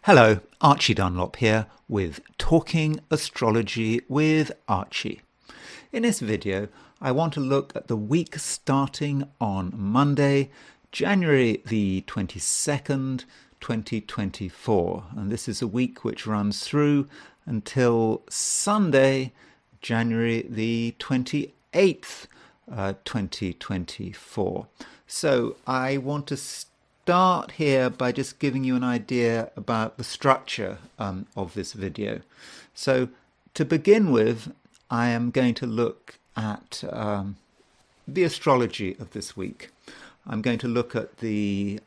Hello, Archie Dunlop here with Talking Astrology with Archie. In this video, I want to look at the week starting on Monday, January the 22nd, 2024. And this is a week which runs through until Sunday, January the 28th, 2024. So I want to start here by just giving you an idea about the structure of this video. So to begin with, I am going to look at the astrology of this week. I'm going to look at the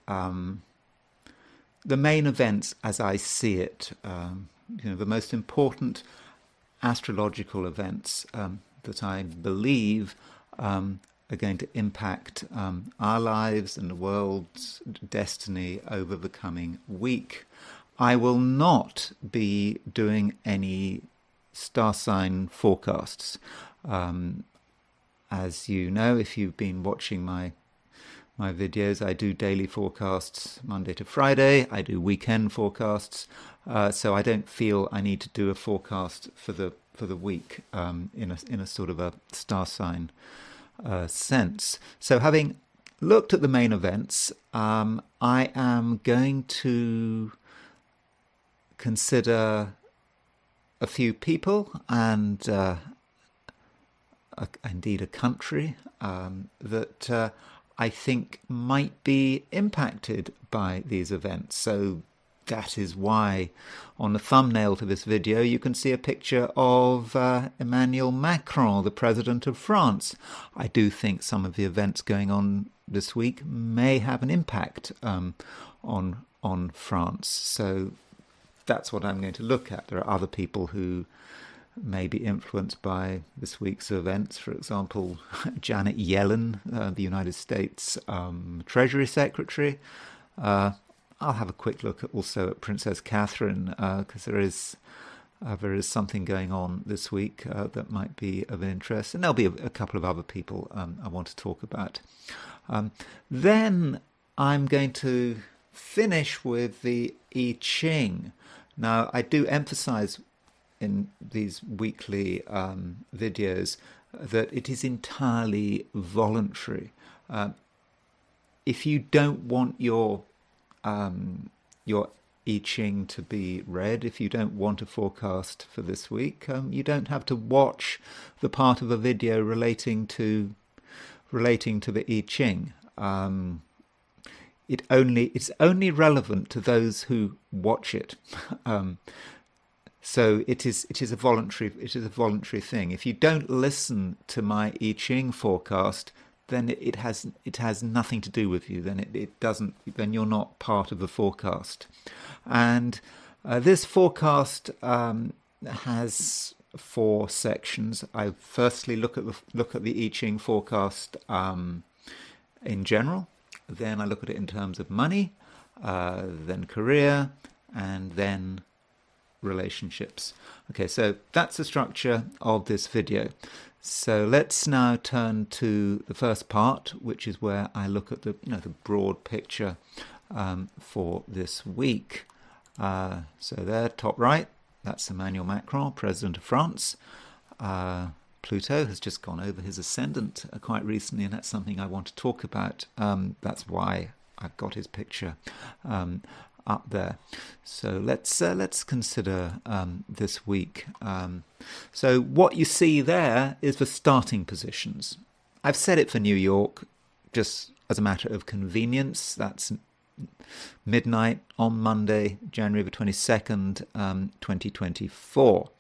main events as I see it, the most important astrological events that I believe are going to impact our lives and the world's destiny over the coming week. I will not be doing any star sign forecasts. As you know, if you've been watching my videos, I do daily forecasts Monday to Friday. I do weekend forecasts. So I don't feel I need to do a forecast for the week in a sort of a star sign sense. So having looked at the main events, I am going to consider a few people and indeed a country that I think might be impacted by these events. So that is why on the thumbnail to this video you can see a picture of Emmanuel Macron, the President of France. I do think some of the events going on this week may have an impact on France. So that's what I'm going to look at. There are other people who may be influenced by this week's events. For example, Janet Yellen, the United States Treasury Secretary. I'll have a quick look also at Princess Catherine because there is something going on this week that might be of interest, and there'll be a couple of other people I want to talk about. Then I'm going to finish with the I Ching. Now, I do emphasize in these weekly videos that it is entirely voluntary. If you don't want your I Ching to be read, if you don't want a forecast for this week, you don't have to watch the part of a video relating to the I Ching. It's only relevant to those who watch it. So it is a voluntary thing. If you don't listen to my I Ching forecast, then it has nothing to do with you. Then you're not part of the forecast. And this forecast has 4 sections. I firstly look at the I Ching forecast in general. Then I look at it in terms of money, then career, and then relationships. Okay, so that's the structure of this video. So let's now turn to the first part, which is where I look at the broad picture for this week. So there, top right, that's Emmanuel Macron, President of France. Pluto has just gone over his ascendant quite recently, and that's something I want to talk about. That's why I've got his picture up there. So let's consider this week. So what you see there is the starting positions. I've set it for New York just as a matter of convenience. That's midnight on Monday, January the 22nd, 2024.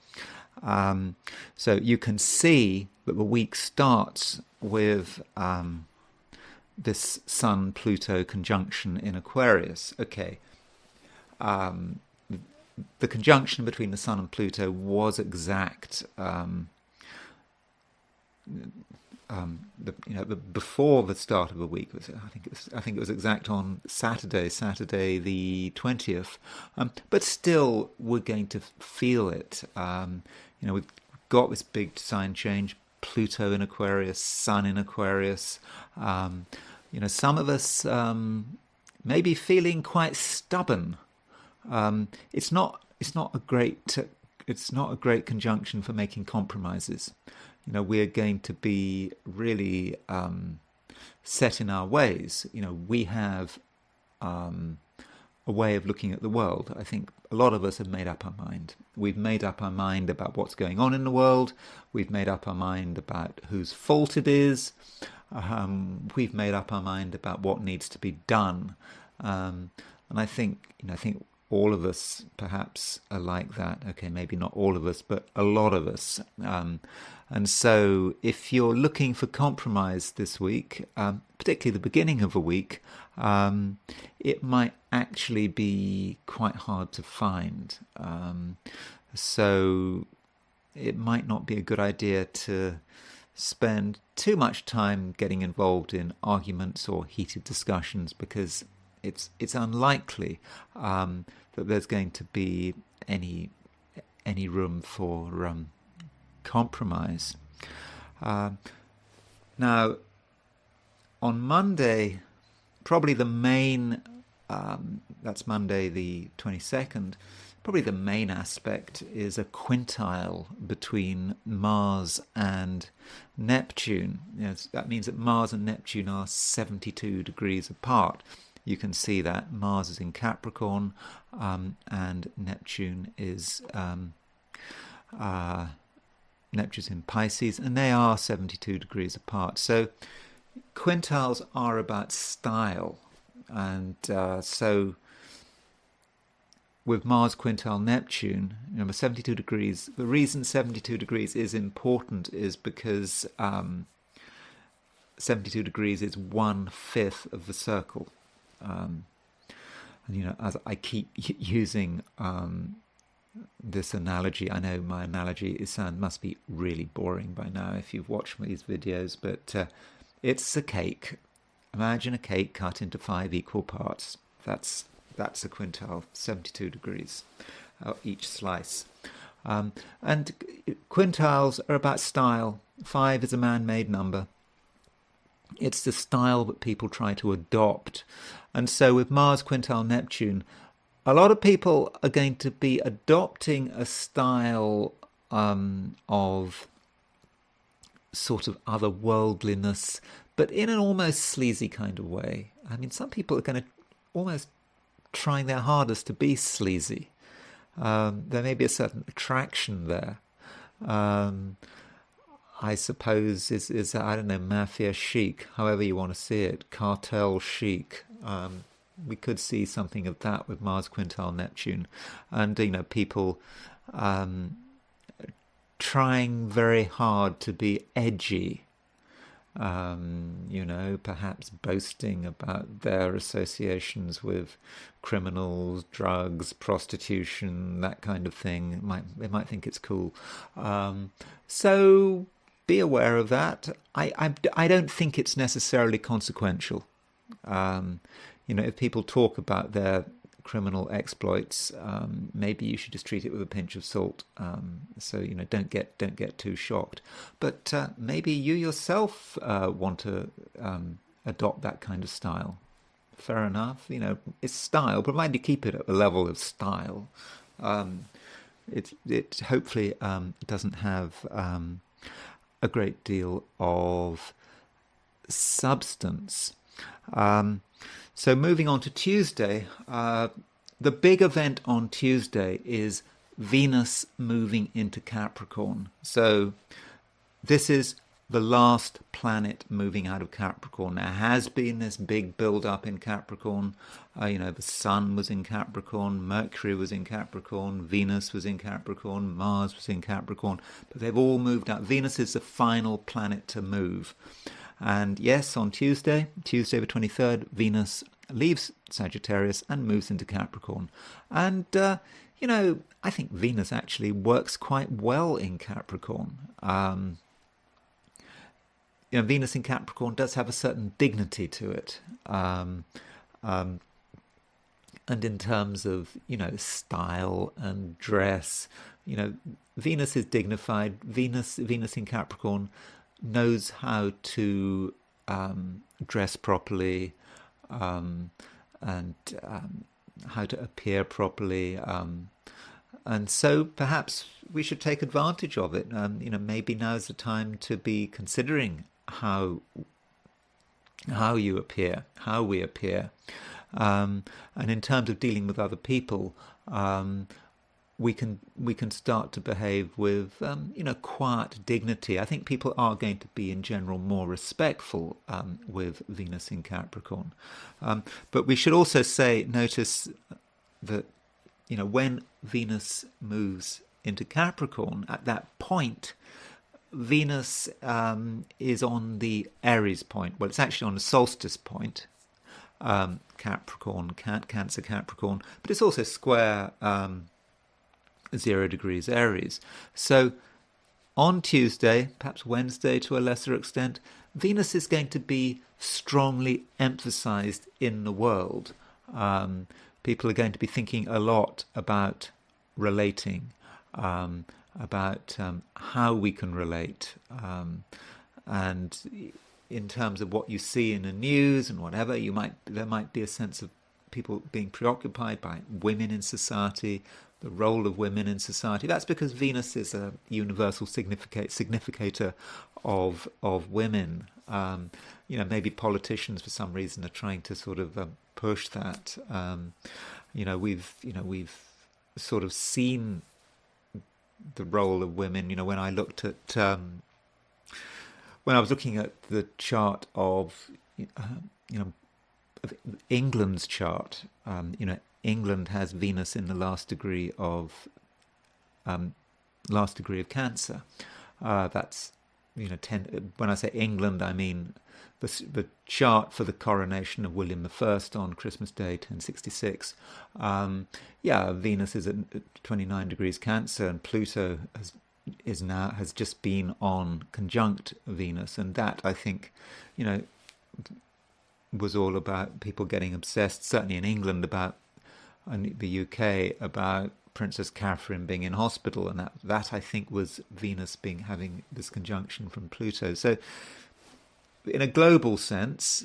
So you can see that the week starts with this Sun-Pluto conjunction in Aquarius. Okay. The conjunction between the Sun and Pluto was exact. Before the start of the week, I think it was exact on Saturday the 20th. But still, we're going to feel it. We've got this big sign change: Pluto in Aquarius, Sun in Aquarius. Some of us may be feeling quite stubborn It's not a great conjunction for making compromises. We're going to be really set in our ways. We have a way of looking at the world. I think a lot of us have made up our mind. We've made up our mind about what's going on in the world. We've made up our mind about whose fault it is. We've made up our mind about what needs to be done. And I think all of us perhaps are like that. Okay, maybe not all of us, but a lot of us. And so if you're looking for compromise this week, particularly the beginning of a week, it might actually be quite hard to find. So it might not be a good idea to spend too much time getting involved in arguments or heated discussions, because it's unlikely that there's going to be any room for compromise. Now, on Monday, probably the main, that's Monday the 22nd, probably the main aspect is a quintile between Mars and Neptune. That means that Mars and Neptune are 72 degrees apart. You can see that Mars is in Capricorn, and Neptune is Neptune's in Pisces, and they are 72 degrees apart. So quintiles are about style, and so with Mars quintile Neptune, 72 degrees. The reason 72 degrees is important is because 72 degrees is 1/5 of the circle. And as I keep using this analogy, I know my analogy must be really boring by now if you've watched these videos, but it's a cake. Imagine a cake cut into 5 equal parts. That's a quintile, 72 degrees each slice. And quintiles are about style. 5 is a man-made number. It's the style that people try to adopt. And so with Mars quintile Neptune, a lot of people are going to be adopting a style of sort of otherworldliness, but in an almost sleazy kind of way. I mean, some people are going to almost trying their hardest to be sleazy. There may be a certain attraction there. I suppose is I don't know, mafia chic, however you want to see it, cartel chic. We could see something of that with Mars quintile Neptune, and people trying very hard to be edgy. Perhaps boasting about their associations with criminals, drugs, prostitution, that kind of thing. They might think it's cool. So be aware of that. I don't think it's necessarily consequential. If people talk about their criminal exploits, maybe you should just treat it with a pinch of salt. So don't get too shocked. But maybe you yourself want to adopt that kind of style. Fair enough. It's style, provided you keep it at the level of style. It hopefully doesn't have a great deal of substance. So moving on to Tuesday, the big event on Tuesday is Venus moving into Capricorn. So this is the last planet moving out of Capricorn. There has been this big build-up in Capricorn. The Sun was in Capricorn, Mercury was in Capricorn, Venus was in Capricorn, Mars was in Capricorn, but they've all moved out. Venus is the final planet to move. And yes, on Tuesday the 23rd, Venus leaves Sagittarius and moves into Capricorn. And, I think Venus actually works quite well in Capricorn. Venus in Capricorn does have a certain dignity to it. And in terms of, style and dress, Venus is dignified. Venus in Capricorn knows how to dress properly, and appear properly. And so perhaps we should take advantage of it. Maybe now's the time to be considering how you appear, how we appear. And in terms of dealing with other people, we can start to behave with quiet dignity. I think people are going to be in general more respectful with Venus in Capricorn. But we should also notice that when Venus moves into Capricorn, at that point, Venus is on the Aries point. Well, it's actually on the solstice point, Capricorn, Cancer Capricorn, but it's also square 0 degrees Aries. So on Tuesday, perhaps Wednesday to a lesser extent, Venus is going to be strongly emphasized in the world. People are going to be thinking a lot about relating, about how we can relate, and in terms of what you see in the news and whatever, there might be a sense of people being preoccupied by women in society, the role of women in society. That's because Venus is a universal significator of women. Maybe politicians for some reason are trying to sort of push that. We've sort of seen the role of women. When I looked at when I was looking at the chart of of England's chart, England has Venus in the last degree of Cancer. That's 10. When I say England, I mean the chart for the coronation of William I on Christmas Day, 1066. Venus is at 29 degrees Cancer, and Pluto has just been on conjunct Venus, and that, I think, was all about people getting obsessed, certainly in England, and the UK, about Princess Catherine being in hospital, and that I think was Venus having this conjunction from Pluto. So in a global sense,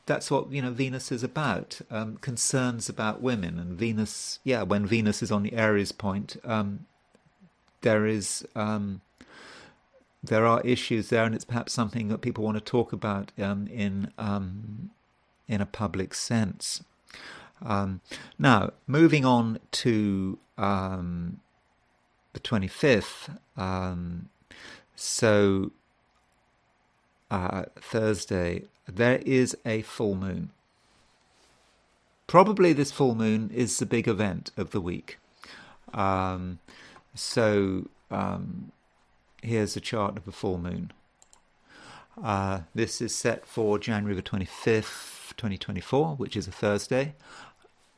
that's what Venus is about, concerns about women. And Venus, when Venus is on the Aries point, there are issues there, and it's perhaps something that people want to talk about in a public sense. Now, moving on to the 25th, Thursday, there is a full moon. Probably this full moon is the big event of the week. Here's a chart of the full moon. This is set for January the 25th, 2024, which is a Thursday.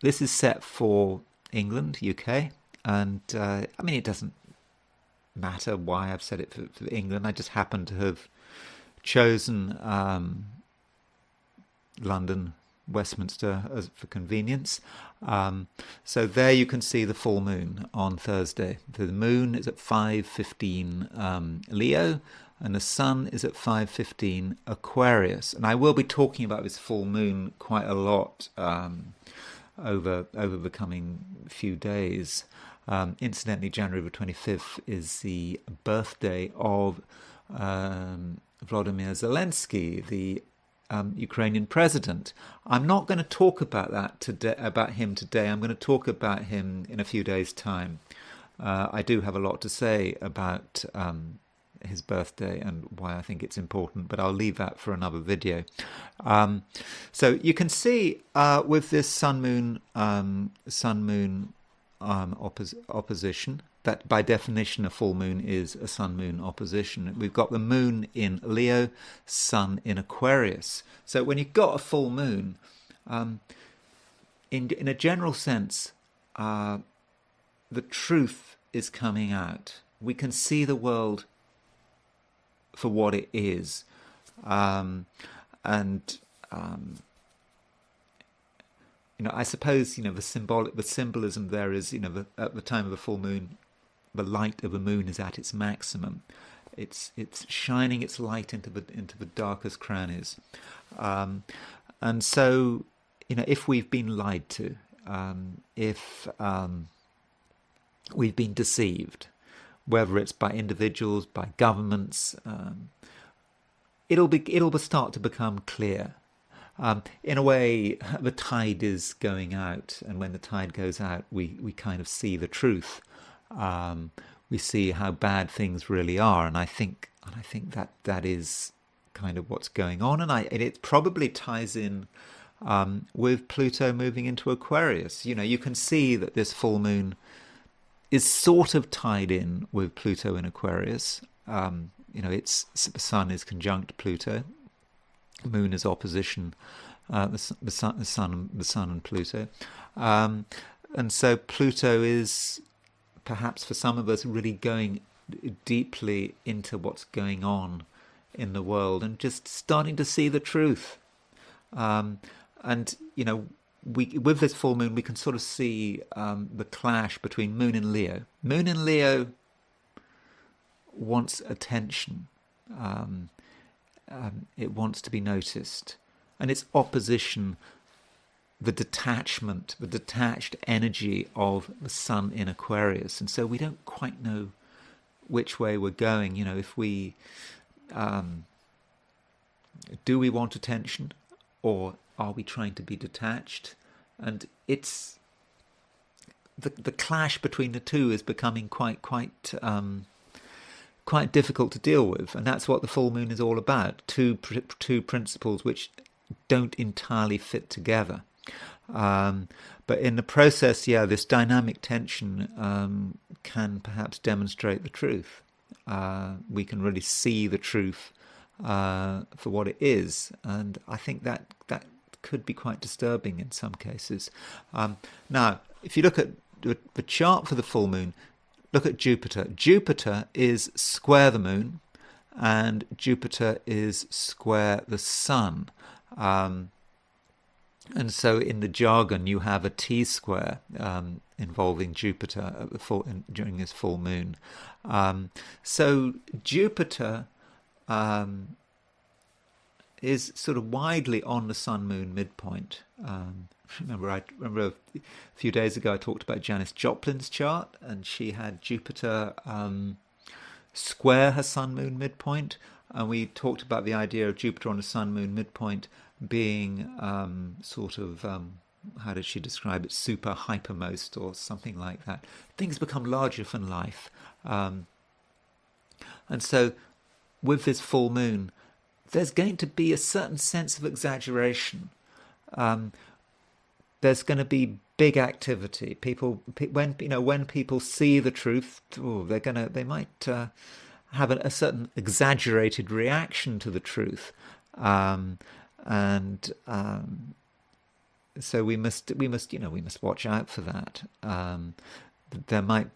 This is set for England, UK, and it doesn't matter why I've set it for England. I just happen to have chosen London, Westminster for convenience. So there you can see the full moon on Thursday. The moon is at 5:15 Leo, and the sun is at 5:15 Aquarius. And I will be talking about this full moon quite a lot over the coming few days. Incidentally, January the 25th is the birthday of Volodymyr Zelensky, the Ukrainian president. I'm not going to talk about him today. I'm going to talk about him in a few days' time. I do have a lot to say about his birthday and why I think it's important, but I'll leave that for another video. So you can see with this sun-moon opposition, that by definition a full moon is a sun-moon opposition. We've got the moon in Leo, sun in Aquarius. So when you've got a full moon, in a general sense, the truth is coming out. We can see the world for what it is, I suppose the symbolism there is at the time of the full moon, the light of the moon is at its maximum. It's shining its light into the darkest crannies, and so if we've been lied to, if we've been deceived, whether it's by individuals, by governments, it'll start to become clear. In a way, the tide is going out, and when the tide goes out, we kind of see the truth. We see how bad things really are, and I think that is kind of what's going on, and it probably ties in with Pluto moving into Aquarius. You can see that this full moon is sort of tied in with Pluto in Aquarius. The Sun is conjunct Pluto. Moon is opposition the sun and Pluto, and so Pluto is perhaps for some of us really going deeply into what's going on in the world and just starting to see the truth. And with this full moon we can sort of see the clash between Moon and Leo. Moon in Leo wants attention. It wants to be noticed, and its opposition, the detachment, the detached energy of the Sun in Aquarius. And so we don't quite know which way we're going. If we do we want attention, or are we trying to be detached? And it's the clash between the two is becoming quite difficult to deal with, and that's what the full moon is all about. Two principles which don't entirely fit together, but in the process, this dynamic tension can perhaps demonstrate the truth. We can really see the truth for what it is, and I think that could be quite disturbing in some cases. Now, if you look at the chart for the full moon, look at Jupiter. Jupiter is square the moon, and Jupiter is square the Sun. And so in the jargon, you have a T-square involving Jupiter during this full moon. So Jupiter is sort of widely on the Sun-Moon midpoint. Remember a few days ago I talked about Janis Joplin's chart, and she had Jupiter square her Sun-Moon midpoint, and we talked about the idea of Jupiter on the Sun-Moon midpoint being how did she describe it, super hypermost or something like that. Things become larger than life. And so with this full moon, there's going to be a certain sense of exaggeration. There's going to be big activity. When people see the truth, they might have a certain exaggerated reaction to the truth, so we must watch out for that. There might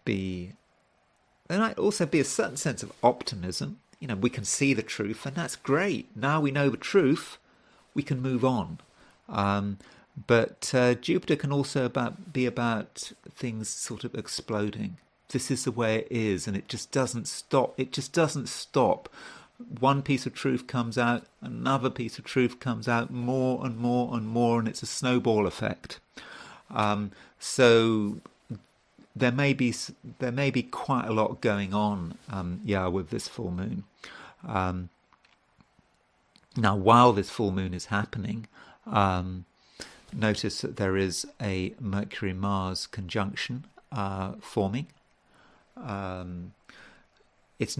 also be a certain sense of optimism. We can see the truth, and that's great. Now we know the truth, we can move on. But Jupiter can also be about things sort of exploding. This is the way it is, and it just doesn't stop. One piece of truth comes out, another piece of truth comes out, more and more and more, and it's a snowball effect. So there may be quite a lot going on, with this full moon. Now, while this full moon is happening, notice that there is a Mercury-Mars conjunction forming. This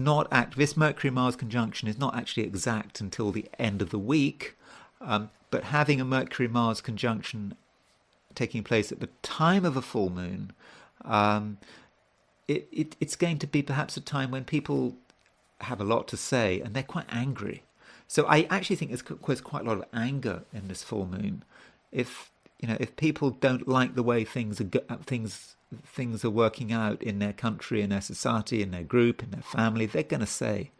Mercury-Mars conjunction is not actually exact until the end of the week, but having a Mercury-Mars conjunction taking place at the time of a full moon, it's going to be perhaps a time when people have a lot to say and they're quite angry. So I actually think there's quite a lot of anger in this full moon. If people don't like the way things are working out in their country, in their society, in their group, in their family, they're going to say.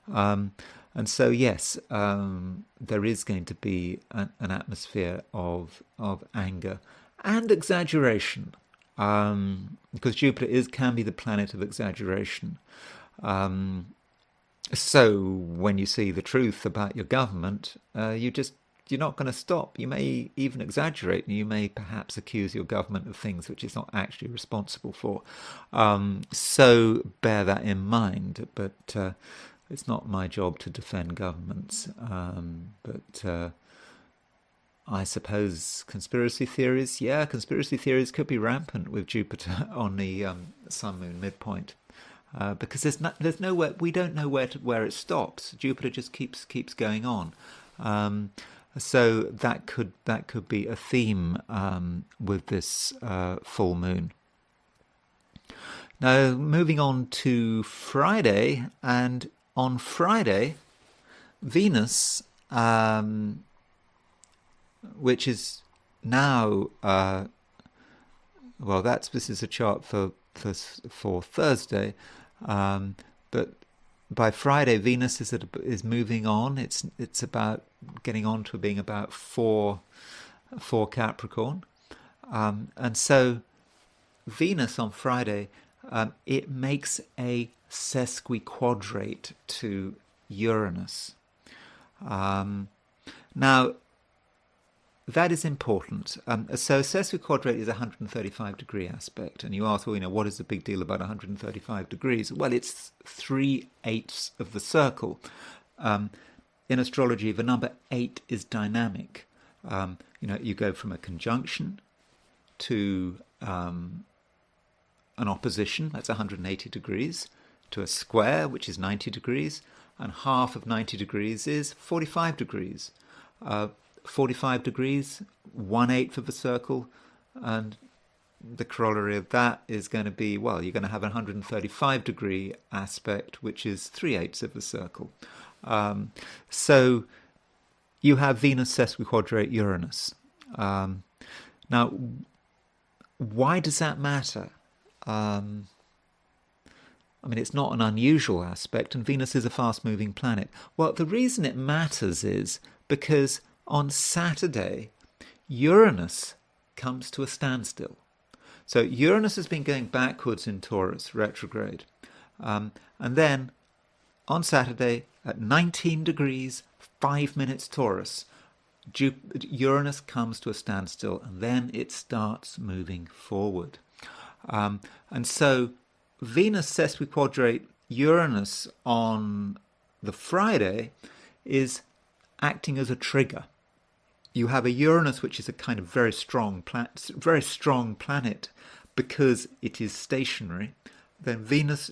And so yes, there is going to be an atmosphere of anger and exaggeration, because Jupiter can be the planet of exaggeration. So when you see the truth about your government, you just you're not going to stop. You may even exaggerate, and you may perhaps accuse your government of things which it's not actually responsible for. So bear that in mind. But it's not my job to defend governments. But I suppose conspiracy theories could be rampant with Jupiter on the Sun-Moon midpoint. Because there's nowhere, we don't know where it stops. Jupiter just keeps going on. So that could be a theme with this full moon. Now, moving on to Friday, and on Friday, Venus, which is now this is a chart for Thursday, but by Friday, Venus is moving on. It's about getting on to being about four Capricorn, and so Venus on Friday, it makes a sesquiquadrate to Uranus. Now, that is important. So sesquiquadrate is a 135-degree aspect. And you ask, well, what is the big deal about 135 degrees? Well, it's 3/8 of the circle. In astrology, the number 8 is dynamic. You go from a conjunction to an opposition, that's 180 degrees, to a square, which is 90 degrees, and half of 90 degrees is 45 degrees. 45 degrees, 1/8 of the circle, and the corollary of that is going to be, well, you're going to have a 135-degree aspect, which is 3/8 of the circle. So you have Venus sesquiquadrate Uranus. Now, why does that matter? It's not an unusual aspect, and Venus is a fast-moving planet. Well, the reason it matters is because on Saturday, Uranus comes to a standstill. So Uranus has been going backwards in Taurus, retrograde. And then on Saturday, at 19 degrees, 5 minutes Taurus, Uranus comes to a standstill, and then it starts moving forward. And so Venus sesquiquadrate Uranus on the Friday is acting as a trigger. You have a Uranus, which is a kind of very strong planet because it is stationary. Then Venus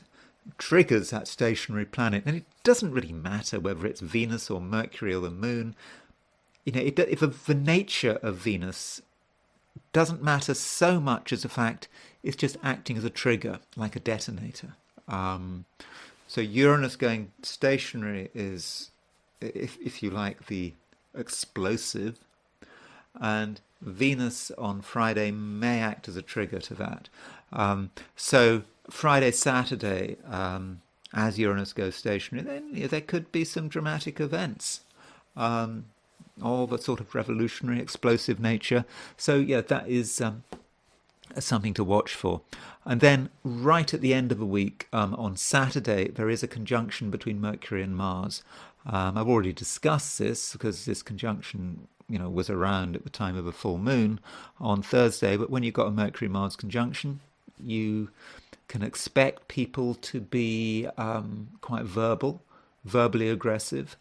triggers that stationary planet, and it doesn't really matter whether it's Venus or Mercury or the Moon. If the nature of Venus doesn't matter so much as the fact it's just acting as a trigger, like a detonator. So Uranus going stationary is, if you like, the explosive, and Venus on Friday may act as a trigger to that. So Friday, Saturday, as Uranus goes stationary, then there could be some dramatic events, all the sort of revolutionary, explosive nature. So that is something to watch for. And then right at the end of the week, on Saturday, there is a conjunction between Mercury and Mars. I've already discussed this because this conjunction, was around at the time of a full moon on Thursday. But when you've got a Mercury-Mars conjunction, you can expect people to be quite verbally aggressive,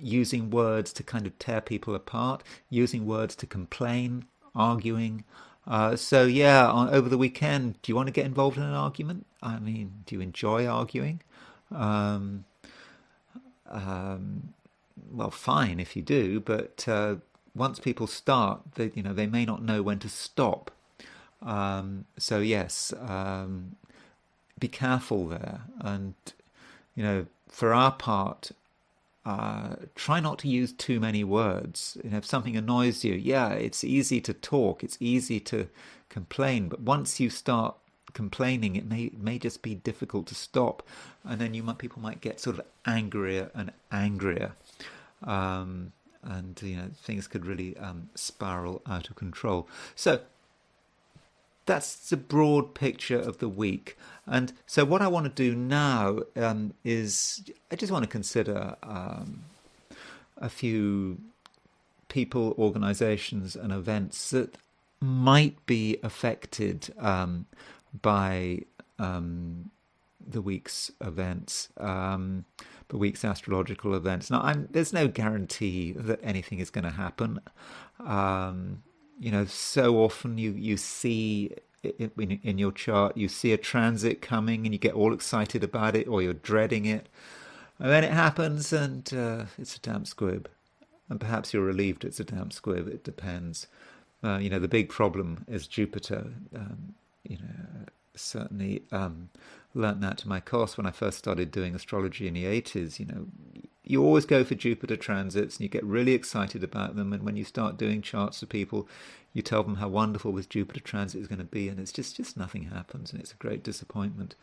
using words to kind of tear people apart, using words to complain, arguing. Over the weekend, do you want to get involved in an argument? Do you enjoy arguing? Well, fine if you do, but once people start, they may not know when to stop. Be careful there, and for our part, try not to use too many words. If something annoys you, it's easy to talk, it's easy to complain, but once you start complaining, it may just be difficult to stop, and then people might get sort of angrier and angrier, and things could really spiral out of control. So that's the broad picture of the week. And so what I want to do now is I just want to consider a few people, organisations, and events that might be affected by the week's events, the week's astrological events. Now, there's no guarantee that anything is going to happen. So often you see in your chart, you see a transit coming and you get all excited about it, or you're dreading it. And then it happens and it's a damp squib. And perhaps you're relieved it's a damp squib. It depends. The big problem is Jupiter. Certainly learnt that to my cost when I first started doing astrology in the 80s. You always go for Jupiter transits and you get really excited about them. And when you start doing charts for people, you tell them how wonderful this Jupiter transit is going to be, and it's just nothing happens, and it's a great disappointment.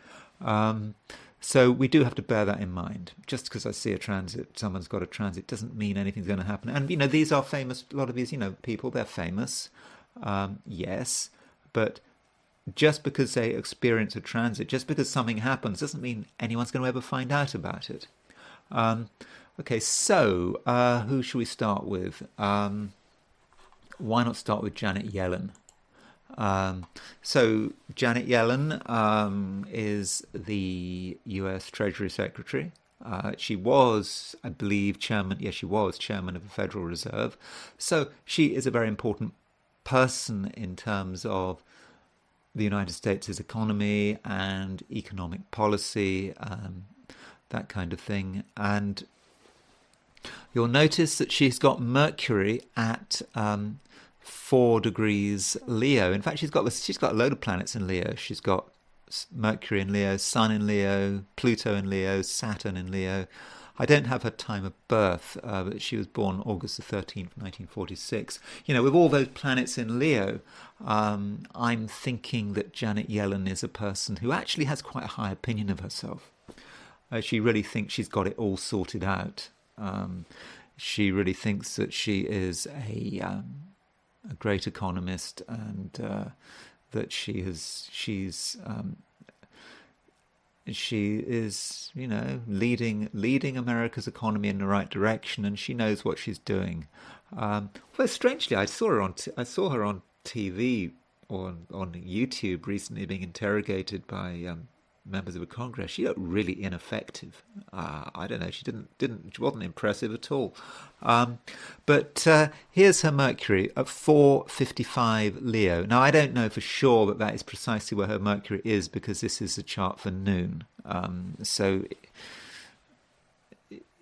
So we do have to bear that in mind. Just because I see a transit, someone's got a transit, doesn't mean anything's going to happen. And, these are famous, a lot of these, people, they're famous, yes, but just because they experience a transit, just because something happens, doesn't mean anyone's going to ever find out about it. Okay, so who should we start with? Why not start with Janet Yellen? So Janet Yellen is the US Treasury Secretary. She was, I believe, chairman. Yes, she was chairman of the Federal Reserve. So she is a very important person in terms of the United States' economy and economic policy, that kind of thing. And you'll notice that she's got Mercury at 4 degrees Leo. In fact, she's got a load of planets in Leo. She's got Mercury in Leo, Sun in Leo, Pluto in Leo, Saturn in Leo. I don't have her time of birth, but she was born August the 13th, 1946. With all those planets in Leo, I'm thinking that Janet Yellen is a person who actually has quite a high opinion of herself. She really thinks she's got it all sorted out. She really thinks that she is a great economist, and that she is leading America's economy in the right direction, and she knows what she's doing. Well, strangely, I saw her on TV or on YouTube recently, being interrogated by members of a Congress. She looked really ineffective. I don't know. She wasn't impressive at all. But here's her Mercury at 4:55 Leo. Now, I don't know for sure that is precisely where her Mercury is, because this is a chart for noon. So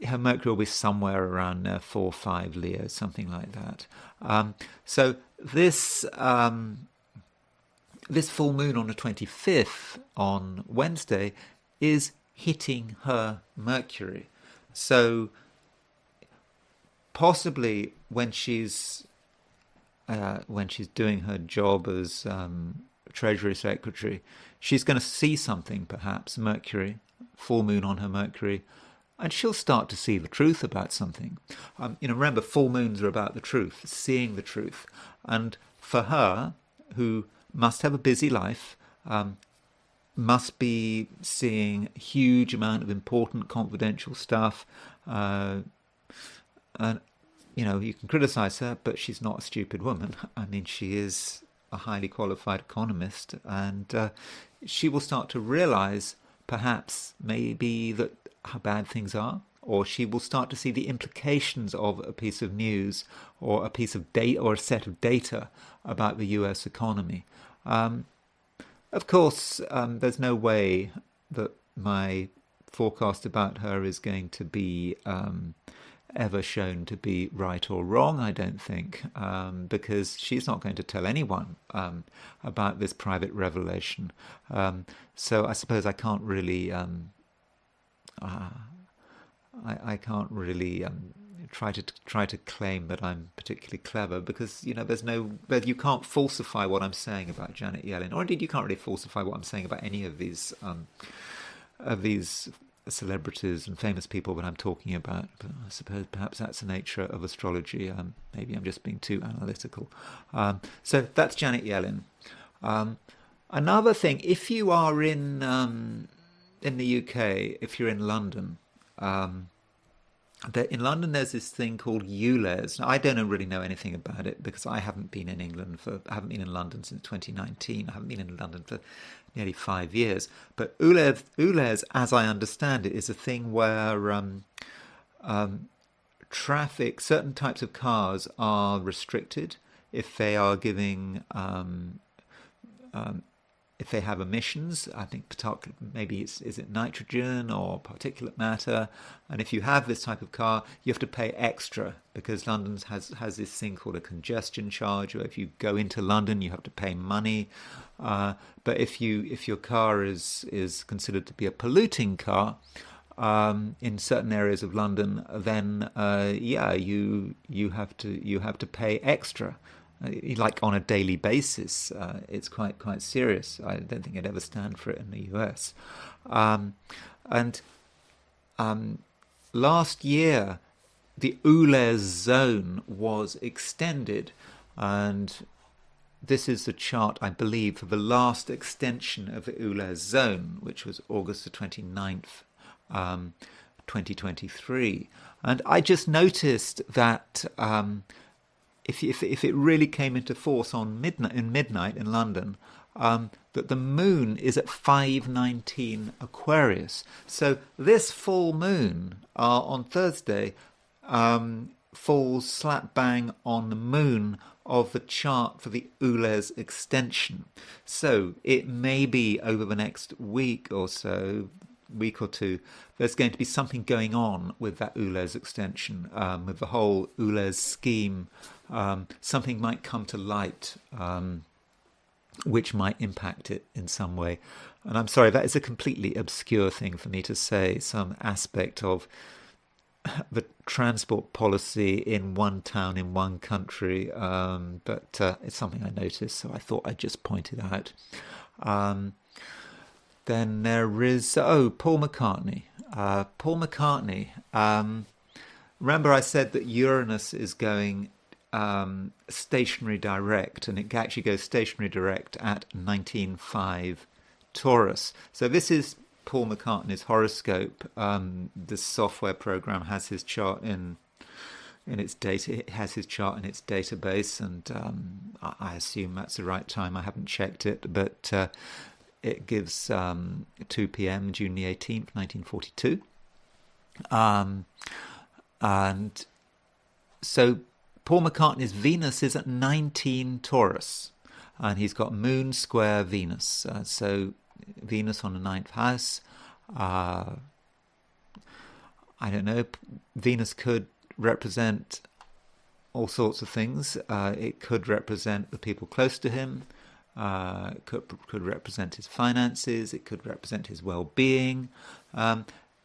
her Mercury will be somewhere around 4-5 Leo, something like that. So this full moon on the 25th, on Wednesday, is hitting her Mercury. So possibly when she's doing her job as Treasury Secretary, she's going to see something, perhaps Mercury, full moon on her Mercury, and she'll start to see the truth about something. Remember, full moons are about the truth, seeing the truth. And for her, who must have a busy life, must be seeing a huge amount of important confidential stuff. And, you can criticize her, but she's not a stupid woman. I mean, she is a highly qualified economist, and she will start to realize, perhaps, maybe that how bad things are, or she will start to see the implications of a piece of news or a piece of data or a set of data about the US economy. Of course, there's no way that my forecast about her is going to be ever shown to be right or wrong, I don't think, because she's not going to tell anyone about this private revelation. So I suppose I can't really I can't really try to claim that I'm particularly clever, because you can't falsify what I'm saying about Janet Yellen, or indeed you can't really falsify what I'm saying about any of these celebrities and famous people that I'm talking about. But I suppose perhaps that's the nature of astrology. Maybe I'm just being too analytical. So that's Janet Yellen. Another thing, if you are in the UK, if you're in London, In London, there's this thing called ULEZ. Now, I don't really know anything about it because I haven't been in I haven't been in London since 2019. I haven't been in London for nearly 5 years. But ULEZ, as I understand it, is a thing where certain types of cars are restricted if they are giving if they have emissions. I think maybe is it nitrogen or particulate matter, and if you have this type of car, you have to pay extra because London has this thing called a congestion charge, where if you go into London, you have to pay money. But if your car is considered to be a polluting car in certain areas of London, then you have to pay extra. Like on a daily basis. It's quite serious. I don't think I'd ever stand for it in the US. And last year, the ULEZ zone was extended, and this is the chart, I believe, for the last extension of the ULEZ zone, which was August the 29th, 2023. And I just noticed that if it really came into force on midnight in London, that the moon is at 519 Aquarius. So this full moon on Thursday falls slap bang on the moon of the chart for the ULEZ extension. So it may be over the next week or two, there's going to be something going on with that ULEZ extension, with the whole ULEZ scheme. Something might come to light which might impact it in some way. And I'm sorry, that is a completely obscure thing for me to say, some aspect of the transport policy in one town, in one country, but it's something I noticed, so I thought I'd just point it out. Then there is, Paul McCartney. Paul McCartney. Remember I said that Uranus is going stationary direct, and it actually goes stationary direct at 19.5 Taurus. So this is Paul McCartney's horoscope. The software program has his chart in its data. It has his chart in its database, and I assume that's the right time. I haven't checked it, but it gives 2 p.m. June the 18th, 1942. And so Paul McCartney's Venus is at 19 Taurus, and he's got Moon square Venus. So Venus on the 9th house. I don't know. Venus could represent all sorts of things. It could represent the people close to him. It could represent his finances. It could represent his well-being.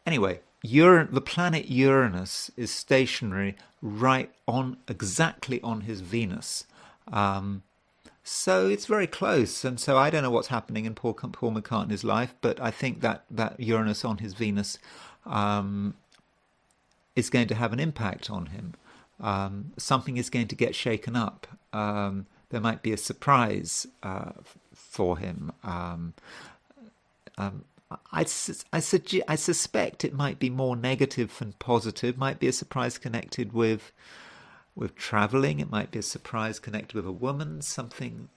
Anyway, the planet Uranus is stationary exactly on his Venus. So it's very close. And so I don't know what's happening in Paul McCartney's life, but I think that Uranus on his Venus is going to have an impact on him. Something is going to get shaken up. There might be a surprise for him. I suspect it might be more negative than positive. Might be a surprise connected with traveling. It might be a surprise connected with a woman. Something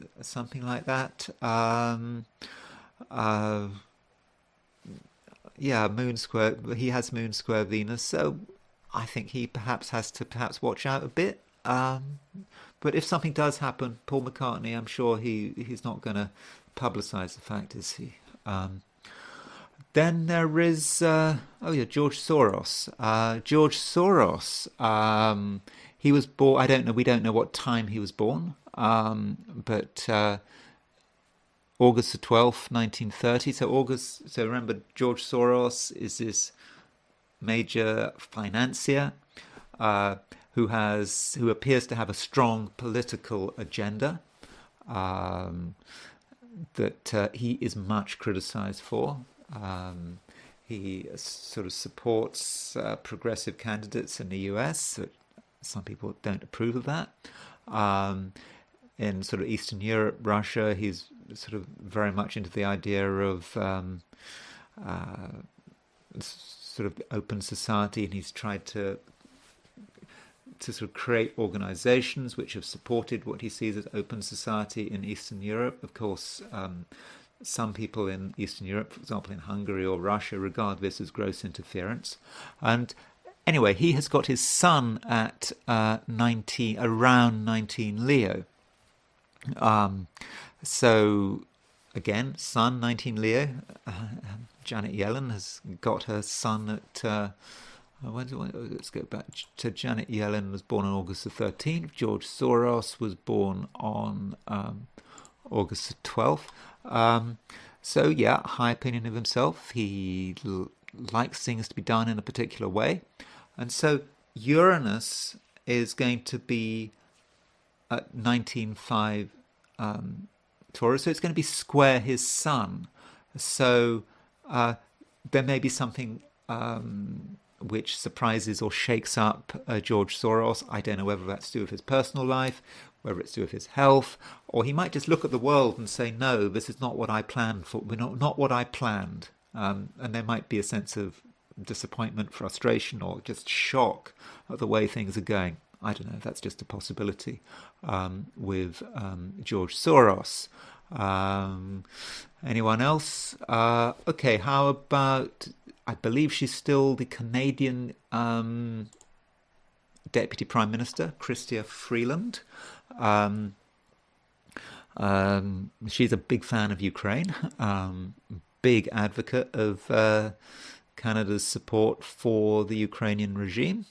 like that. Moon square. He has Moon square Venus, so I think he perhaps has to watch out a bit. But if something does happen, Paul McCartney, I'm sure he's not going to publicise the fact, is he? Then there is George Soros. George Soros. He was born. We don't know what time he was born. But August the 12th, 1930. So remember, George Soros is this major financier who appears to have a strong political agenda that he is much criticized for. He sort of supports progressive candidates in the US. Some people don't approve of that. In sort of Eastern Europe, Russia, he's sort of very much into the idea of sort of open society, and he's tried to to sort of create organizations which have supported what he sees as open society in Eastern Europe. Of course, some people in Eastern Europe, for example in Hungary or Russia, regard this as gross interference. And anyway, he has got his sun at around 19 Leo. So again, sun 19 Leo. Janet Yellen has got her sun at let's go back to Janet Yellen was born on August the 13th. George Soros was born on August the 12th. So yeah, high opinion of himself. He likes things to be done in a particular way. And so Uranus is going to be at 19.5 Taurus. So it's going to be square his sun. So there may be something which surprises or shakes up George Soros. I don't know whether that's to do with his personal life, whether it's to do with his health, or he might just look at the world and say, no, this is not what I planned for, not what I planned. And there might be a sense of disappointment, frustration, or just shock at the way things are going. I don't know, that's just a possibility with George Soros. Anyone else? Okay, how about, I believe she's still the Canadian Deputy Prime Minister, Chrystia Freeland. She's a big fan of Ukraine, big advocate of Canada's support for the Ukrainian regime.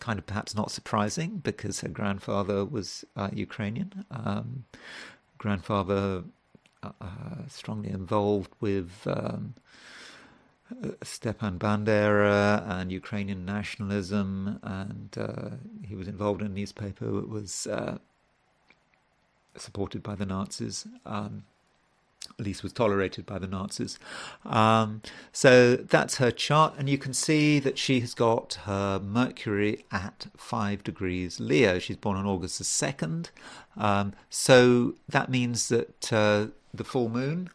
Kind of perhaps not surprising because her grandfather was Ukrainian. Grandfather strongly involved with Stepan Bandera and Ukrainian nationalism, and he was involved in a newspaper that was supported by the Nazis, at least was tolerated by the Nazis. So that's her chart, and you can see that she has got her Mercury at 5 degrees Leo. She's born on August the 2nd. So that means that the full moon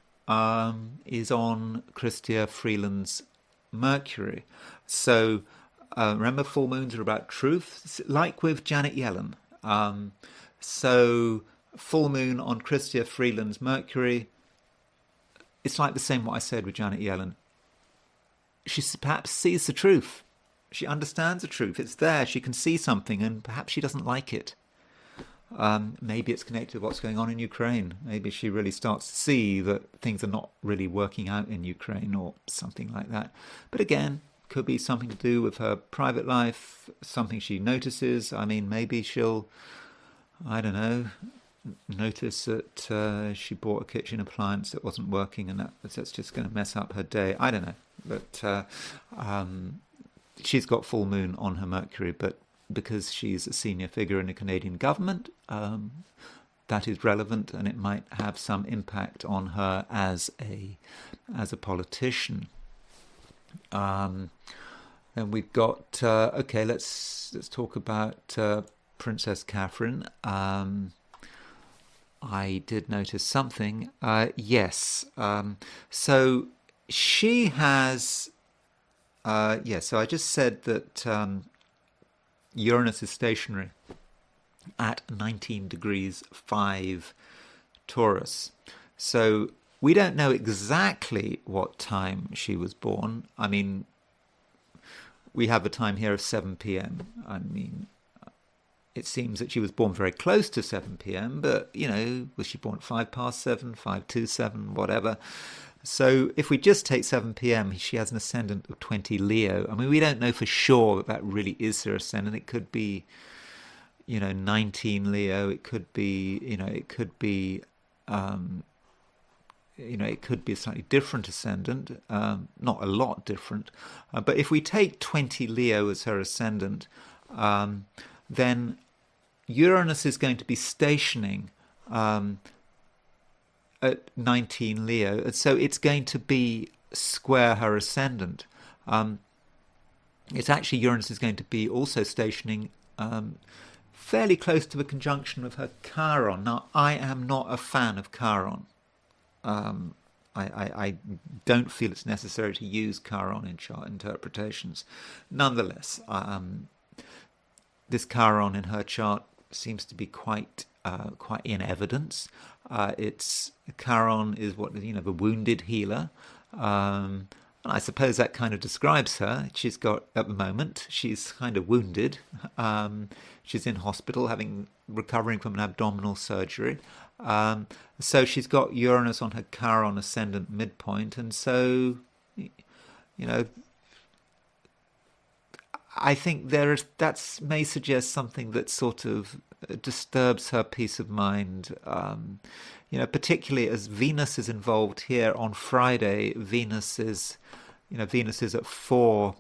is on Chrystia Freeland's Mercury. So remember, full moons are about truth, like with Janet Yellen. So full moon on Chrystia Freeland's Mercury, it's like the same what I said with Janet Yellen. She perhaps sees the truth. She understands the truth. It's there. She can see something, and perhaps she doesn't like it. Maybe it's connected to what's going on in Ukraine. Maybe she really starts to see that things are not really working out in Ukraine or something like that. But again, could be something to do with her private life, something she notices. I mean, maybe she'll, I don't know, notice that she bought a kitchen appliance that wasn't working, and that's just going to mess up her day. I don't know. But she's got full moon on her Mercury, but because she's a senior figure in the Canadian government, that is relevant, and it might have some impact on her as a politician. Then we've got okay. Let's talk about Princess Catherine. I did notice something. Yes. So she has. So I just said that Uranus is stationary at 19 degrees 5 Taurus. So we don't know exactly what time she was born. I mean, we have a time here of 7 p.m. I mean, it seems that she was born very close to 7 p.m., but, you know, was she born at 7:05, 5:27, whatever? So if we just take 7 p.m., she has an ascendant of 20 Leo. I mean, we don't know for sure that really is her ascendant. It could be, 19 Leo. It could be, it could be a slightly different ascendant, not a lot different. But if we take 20 Leo as her ascendant, then Uranus is going to be stationing at 19 Leo, and so it's going to be square her ascendant. It's actually, Uranus is going to be also stationing fairly close to the conjunction of her Chiron. Now, I am not a fan of Chiron. I don't feel it's necessary to use Chiron in chart interpretations. Nonetheless, this Chiron in her chart seems to be quite in evidence. It's Chiron is what the wounded healer. And I suppose that kind of describes her. She's got, at the moment, she's kind of wounded. She's in hospital, recovering from an abdominal surgery. So she's got Uranus on her Chiron ascendant midpoint, and so, I think that may suggest something that sort of disturbs her peace of mind. Particularly as Venus is involved here on Friday. Venus is at 4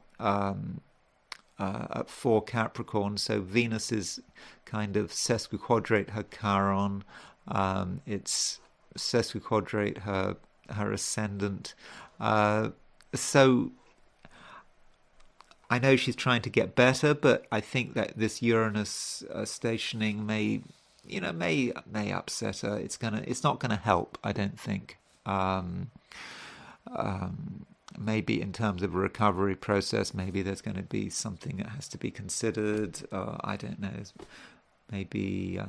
Capricorn, so Venus is kind of sesquiquadrate her Chiron. It's sesquiquadrate her ascendant. So I know she's trying to get better, but I think that this Uranus stationing may upset her. It's not gonna help, I don't think. Maybe in terms of a recovery process, maybe there's going to be something that has to be considered. I don't know. Maybe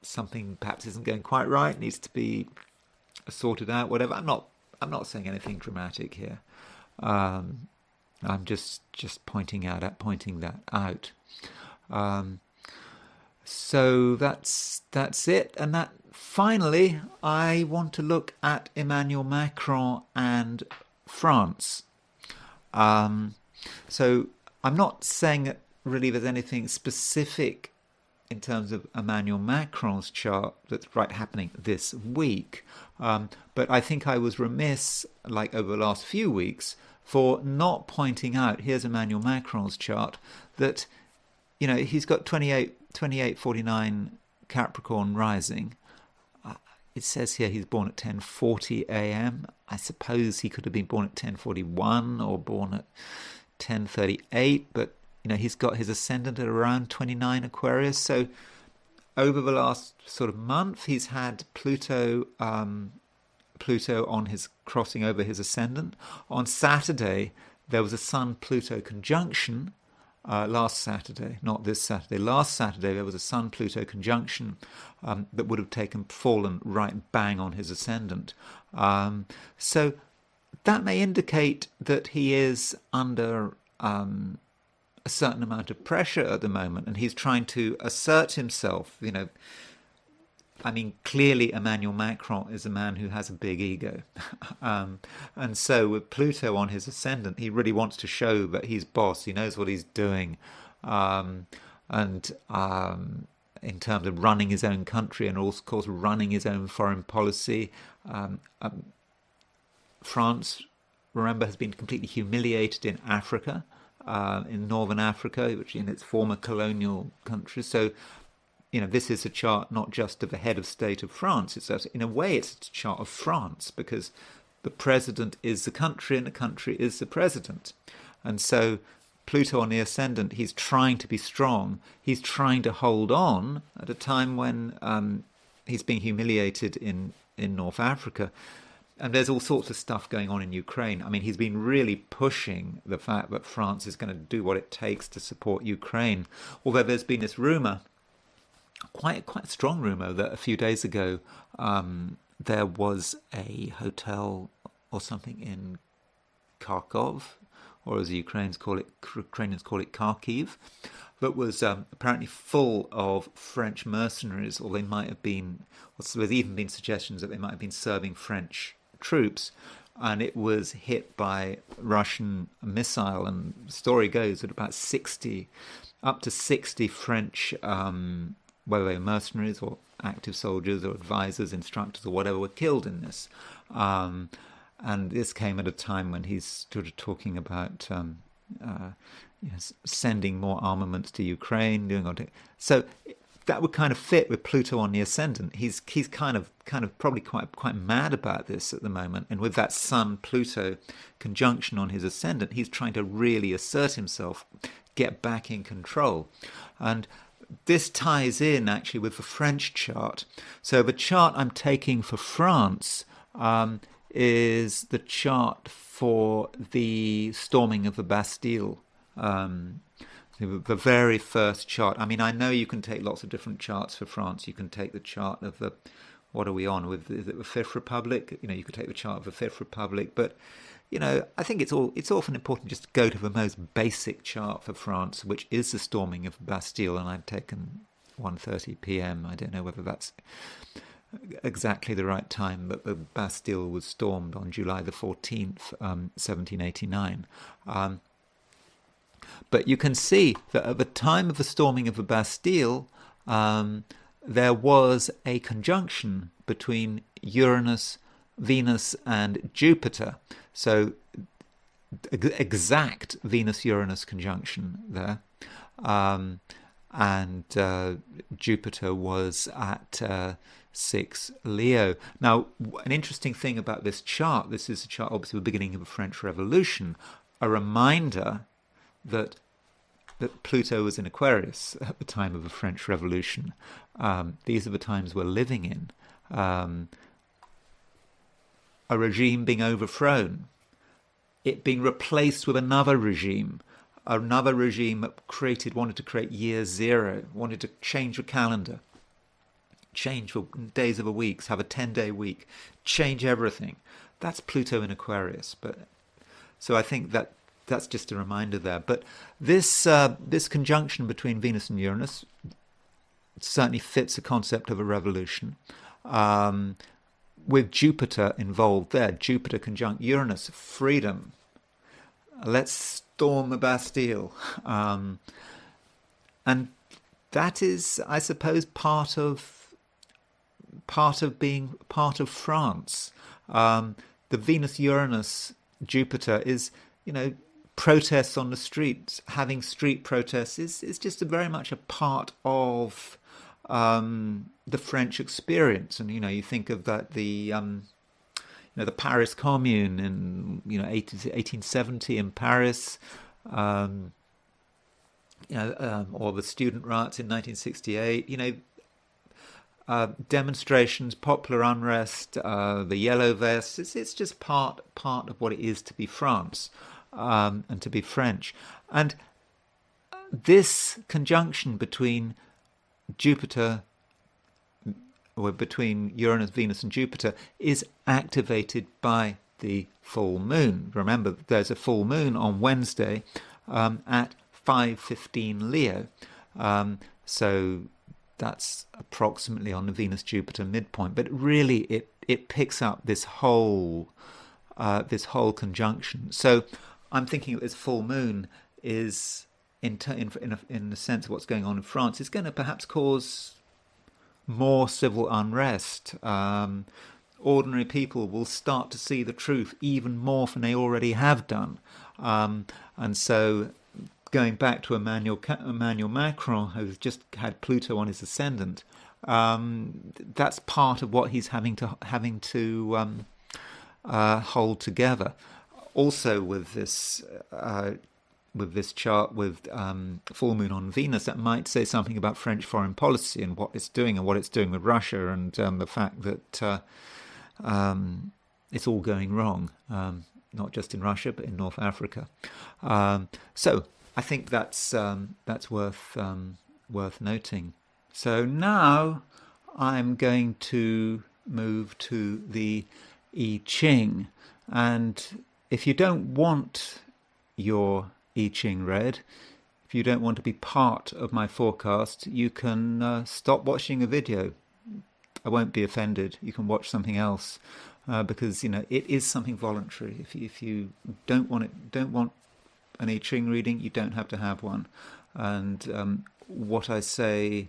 something perhaps isn't going quite right, needs to be sorted out. Whatever. I'm not saying anything dramatic here. I'm just pointing that out. So that's it, and that finally I want to look at Emmanuel Macron and France. So I'm not saying that really there's anything specific in terms of Emmanuel Macron's chart that's happening this week, but I think I was remiss, like over the last few weeks, for not pointing out, here's Emmanuel Macron's chart, that he's got 2849 Capricorn rising. It says here he's born at 10:40 a.m. I suppose he could have been born at 10:41 or born at 10:38, but he's got his ascendant at around 29 Aquarius. So over the last sort of month, he's had Pluto on his crossing over his ascendant. On Saturday, there was a Sun-Pluto conjunction. Last Saturday, not this Saturday. Last Saturday, there was a Sun-Pluto conjunction that would have fallen right bang on his ascendant. So that may indicate that he is under a certain amount of pressure at the moment, and he's trying to assert himself. Clearly Emmanuel Macron is a man who has a big ego. And so with Pluto on his ascendant, he really wants to show that he's boss, he knows what he's doing. In terms of running his own country and also, of course, running his own foreign policy. France, remember, has been completely humiliated in Africa, in northern Africa, which in its former colonial countries. So this is a chart not just of the head of state of France. In a way, it's a chart of France, because the president is the country and the country is the president. And so Pluto on the ascendant, he's trying to be strong. He's trying to hold on at a time when he's being humiliated in North Africa. And there's all sorts of stuff going on in Ukraine. He's been really pushing the fact that France is going to do what it takes to support Ukraine. Although there's been this rumor, quite a strong rumor, that a few days ago there was a hotel or something in Kharkov, or as the Ukrainians call it Kharkiv, that was apparently full of French mercenaries, or they might have been, there's even been suggestions that they might have been serving French troops, and it was hit by Russian missile. And the story goes that up to 60 French, whether they were mercenaries or active soldiers or advisors, instructors or whatever, were killed in this. And this came at a time when he's sort of talking about sending more armaments to Ukraine. So that would kind of fit with Pluto on the ascendant. He's kind of probably quite mad about this at the moment. And with that Sun-Pluto conjunction on his ascendant, he's trying to really assert himself, get back in control. And this ties in actually with the French chart. So the chart I'm taking for France is the chart for the storming of the Bastille. The very first chart. I mean, I know you can take lots of different charts for France. You can take the chart of the, what are we on with? Is it the Fifth Republic? You could take the chart of the Fifth Republic. But, I think it's often important just to go to the most basic chart for France, which is the storming of Bastille. And I've taken 1:30 p.m. I don't know whether that's exactly the right time, but the Bastille was stormed on July the 14th, 1789. But you can see that at the time of the storming of the Bastille, there was a conjunction between Uranus, Venus, and Jupiter. So, exact Venus-Uranus conjunction there. And Jupiter was at 6 Leo. Now, an interesting thing about this chart, this is a chart obviously the beginning of the French Revolution, a reminder that Pluto was in Aquarius at the time of the French Revolution. These are the times we're living in. A regime being overthrown, it being replaced with another regime that wanted to create year zero, wanted to change the calendar, change the days of the weeks, have a 10-day week, change everything. That's Pluto in Aquarius. So I think that's just a reminder there. But this conjunction between Venus and Uranus certainly fits the concept of a revolution. With Jupiter involved there, Jupiter conjunct Uranus, freedom. Let's storm the Bastille. And that is, I suppose, part of being part of France. The Venus-Uranus Jupiter is, protests on the streets, having street protests is just very much a part of the French experience. And you think of that the Paris Commune in 1870 in Paris, or the student riots in 1968. Demonstrations, popular unrest, the yellow vests. It's just part of what it is to be France and to be French. And this conjunction between Uranus, Venus, and Jupiter is activated by the full moon. Remember, there's a full moon on Wednesday at 5:15 Leo. So that's approximately on the Venus-Jupiter midpoint. But really, it picks up this whole conjunction. So I'm thinking that this full moon is, in the sense of what's going on in France, is going to perhaps cause more civil unrest. Ordinary people will start to see the truth even more than they already have done. And so, going back to Emmanuel Macron, who's just had Pluto on his ascendant, that's part of what he's having to hold together. Also, with this chart with full moon on Venus, that might say something about French foreign policy and what it's doing with Russia, and the fact that it's all going wrong, not just in Russia but in North Africa. So I think that's worth noting. So now I'm going to move to the I Ching, and if you don't want your I Ching read, if you don't want to be part of my forecast, you can stop watching a video. I won't be offended. You can watch something else, because it is something voluntary. If you don't want an I Ching reading, you don't have to have one. And what I say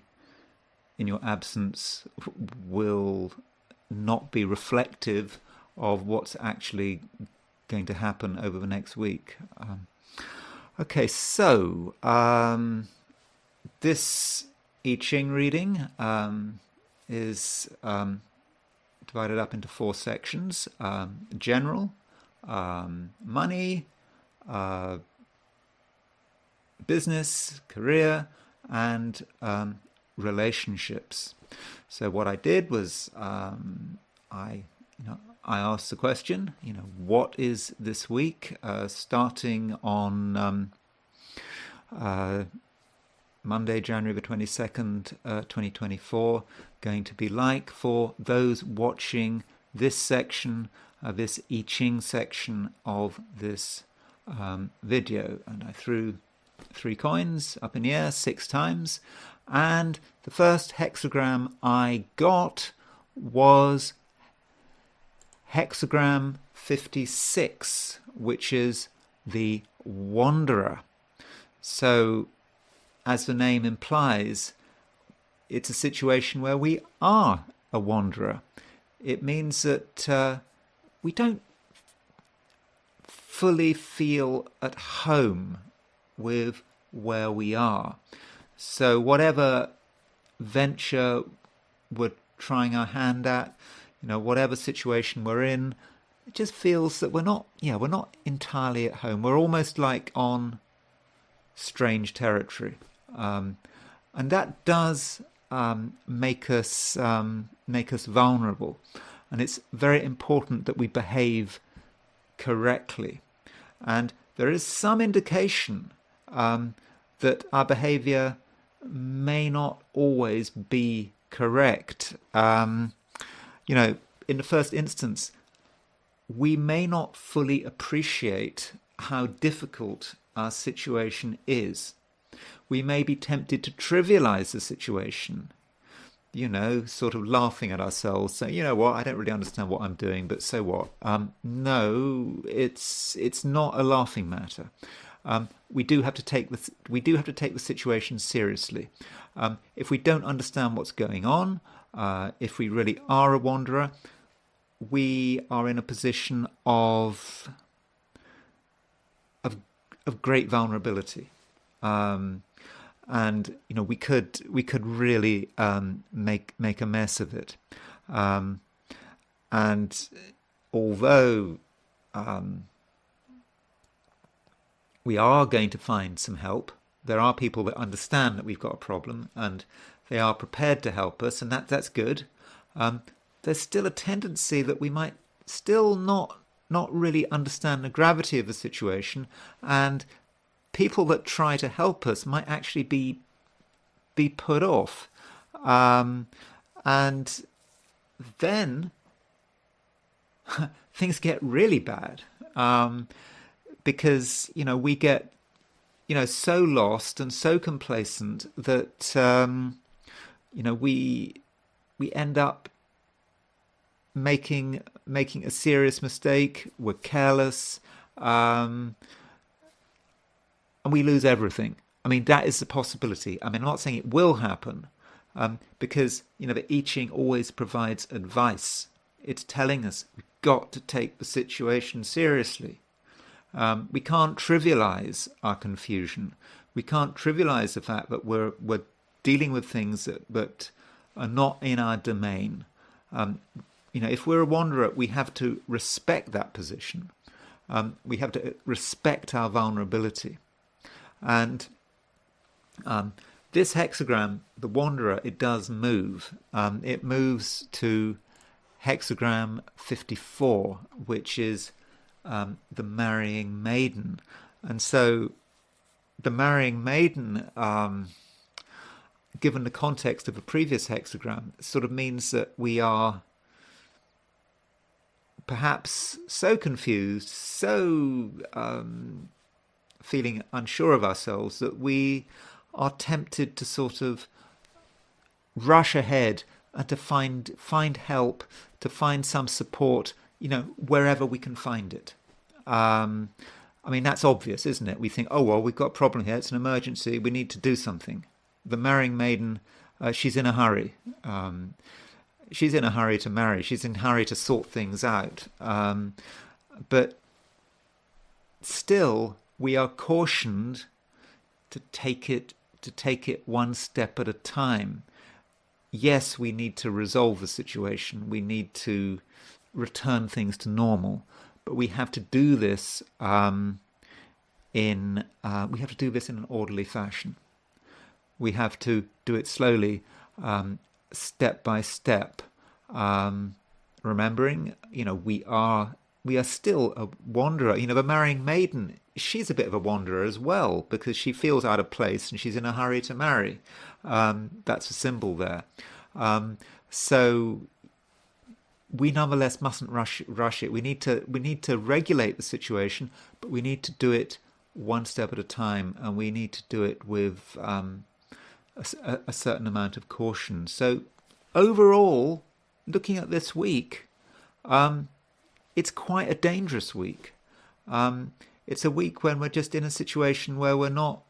in your absence will not be reflective of what's actually going to happen over the next week. Okay, so this I Ching reading is divided up into 4 sections: general, money, business, career, and relationships. So what I did was I asked the question, what is this week, starting on Monday, January the 22nd, 2024, going to be like for those watching this section, this I Ching section of this video. And I threw 3 coins up in the air 6 times, and the first hexagram I got was hexagram 56, which is the Wanderer. So, as the name implies, it's a situation where we are a wanderer. It means that we don't fully feel at home with where we are. So whatever venture we're trying our hand at, whatever situation we're in, it just feels that we're not entirely at home. We're almost like on strange territory. And that does make us vulnerable, and it's very important that we behave correctly. And there is some indication that our behavior may not always be correct. In the first instance, we may not fully appreciate how difficult our situation is. We may be tempted to trivialize the situation, sort of laughing at ourselves, saying, you know what, I don't really understand what I'm doing, but so what? No, it's not a laughing matter. We do have to take the situation seriously. If we don't understand what's going on, if we really are a wanderer, we are in a position of great vulnerability, and we could really make a mess of it. And although we are going to find some help, there are people that understand that we've got a problem and they are prepared to help us, and that's good. There's still a tendency that we might still not really understand the gravity of the situation, and people that try to help us might actually be put off. And then things get really bad, because we get so lost and so complacent that we end up making a serious mistake. We're careless, and we lose everything. I mean, that is a possibility. I mean, I'm not saying it will happen, because the I Ching always provides advice. It's telling us we've got to take the situation seriously. We can't trivialize our confusion. We can't trivialize the fact that we're dealing with things that are not in our domain. If we're a wanderer, we have to respect that position. We have to respect our vulnerability. And this hexagram, the Wanderer, it does move. It moves to hexagram 54, which is the Marrying Maiden. And so the Marrying Maiden, given the context of the previous hexagram, sort of means that we are perhaps so confused, so feeling unsure of ourselves, that we are tempted to sort of rush ahead and to find help, to find some support, wherever we can find it. I mean, that's obvious, isn't it? We think, oh, well, we've got a problem here. It's an emergency. We need to do something. The Marrying Maiden, she's in a hurry. She's in a hurry to marry. She's in a hurry to sort things out. But still, we are cautioned to take it one step at a time. Yes, we need to resolve the situation. We need to return things to normal, but we have to do this in an orderly fashion. We have to do it slowly, step by step, remembering, we are still a wanderer. The Marrying Maiden she's a bit of a wanderer as well because she feels out of place and she's in a hurry to marry. That's a symbol there. So we nonetheless mustn't rush it. We need to regulate the situation, but we need to do it one step at a time, and we need to do it with a certain amount of caution. So overall, looking at this week, it's quite a dangerous week. It's a week when we're just in a situation where we're not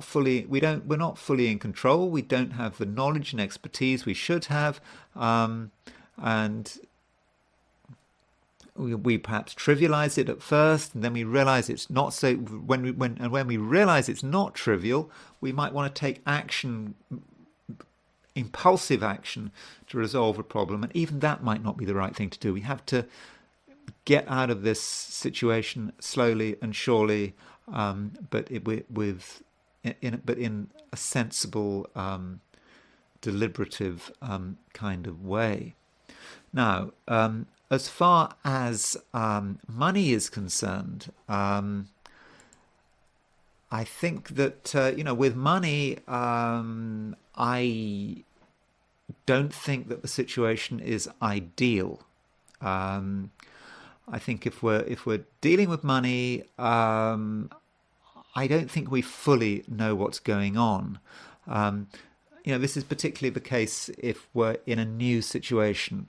fully in control. We don't have the knowledge and expertise we should have, and we perhaps trivialize it at first, and then we realize it's not so. When we realize it's not trivial, we might want to take action, impulsive action, to resolve a problem, and even that might not be the right thing to do. We have to get out of this situation slowly and surely, but in a sensible, deliberative kind of way. Now, as far as money is concerned, I think that with money, I don't think that the situation is ideal. I think if we're dealing with money, I don't think we fully know what's going on. This is particularly the case if we're in a new situation.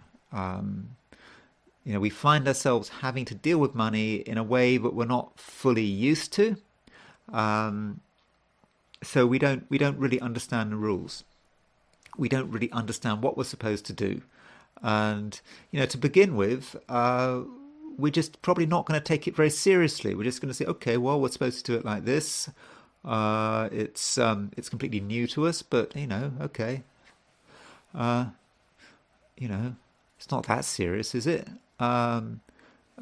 We find ourselves having to deal with money in a way that we're not fully used to. So we don't really understand the rules. We don't really understand what we're supposed to do. And, to begin with, we're just probably not going to take it very seriously. We're just going to say, okay, well, we're supposed to do it like this. It's completely new to us, but okay. It's not that serious, is it? And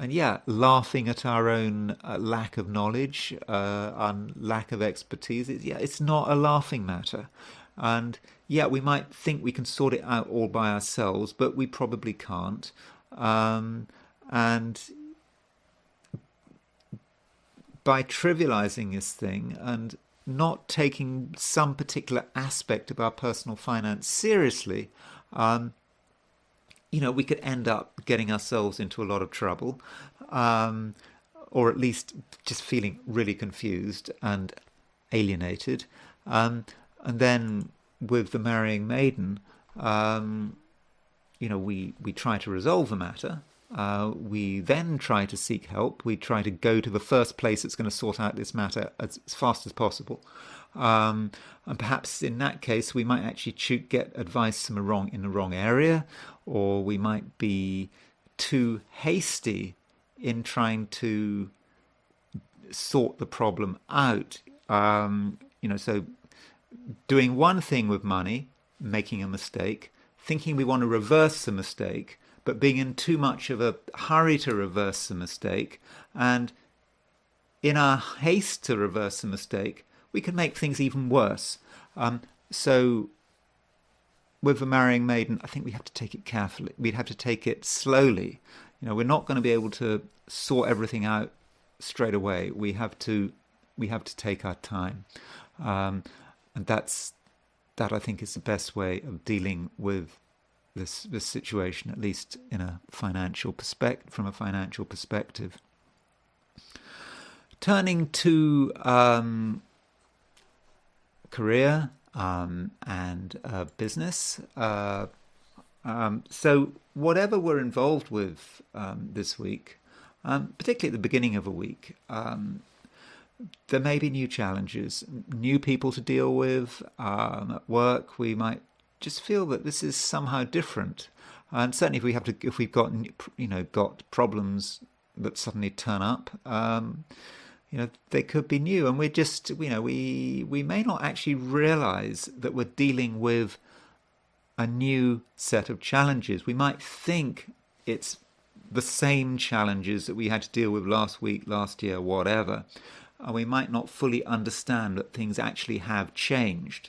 yeah, laughing at our own lack of knowledge, and lack of expertise. It's not a laughing matter. And yeah, we might think we can sort it out all by ourselves, but we probably can't. And by trivializing this thing and not taking some particular aspect of our personal finance seriously, we could end up getting ourselves into a lot of trouble, or at least just feeling really confused and alienated. And then with the marrying maiden, we try to resolve the matter. We then try to seek help. We try to go to the first place that's going to sort out this matter as fast as possible. And perhaps in that case, we might actually get advice in the wrong area, or we might be too hasty in trying to sort the problem out. So doing one thing with money, making a mistake, thinking we want to reverse the mistake, but being in too much of a hurry to reverse the mistake, and in our haste to reverse the mistake, we can make things even worse. So with the marrying maiden, I think we have to take it carefully. We'd have to take it slowly. We're not going to be able to sort everything out straight away. We have to take our time, and that I think is the best way of dealing with this situation, at least in a financial from a financial perspective. Turning to career and business. So whatever we're involved with this week, particularly at the beginning of a week, there may be new challenges, new people to deal with. At work, we might just feel that this is somehow different, and certainly if we've got problems that suddenly turn up, they could be new, and we're just we may not actually realize that we're dealing with a new set of challenges. We might think it's the same challenges that we had to deal with last week, last year, whatever, and we might not fully understand that things actually have changed.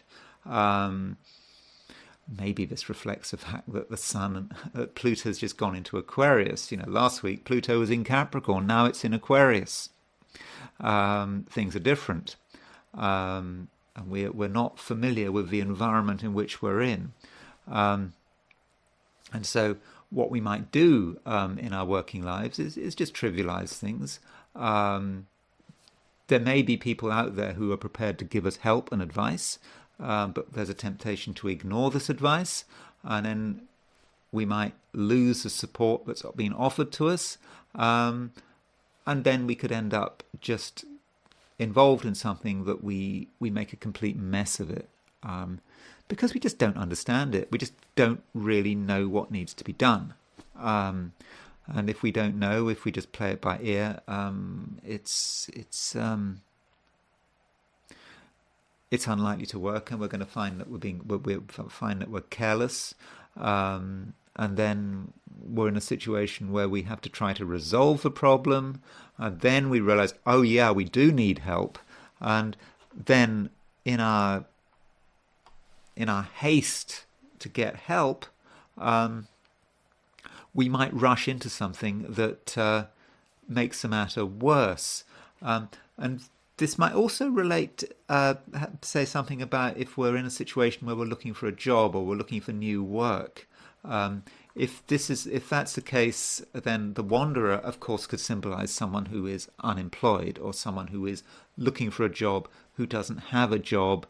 Maybe this reflects the fact that the sun, Pluto's just gone into Aquarius. Last week Pluto was in Capricorn, now it's in Aquarius. things are different. And we're not familiar with the environment in which we're in. And so what we might do in our working lives is just trivialize things. There may be people out there who are prepared to give us help and advice, but there's a temptation to ignore this advice, and then we might lose the support that's been offered to us, and then we could end up just involved in something that we make a complete mess of it, because we just don't understand it. We just don't really know what needs to be done. And if we don't know, if we just play it by ear, it's unlikely to work, and we're going to find that we're careless, and then we're in a situation where we have to try to resolve the problem, and then we realize, oh yeah, we do need help, and then in our haste to get help, we might rush into something that makes the matter worse. And this might also relate, say something about if we're in a situation where we're looking for a job or we're looking for new work. If that's the case, then the wanderer, of course, could symbolize someone who is unemployed, or someone who is looking for a job, who doesn't have a job,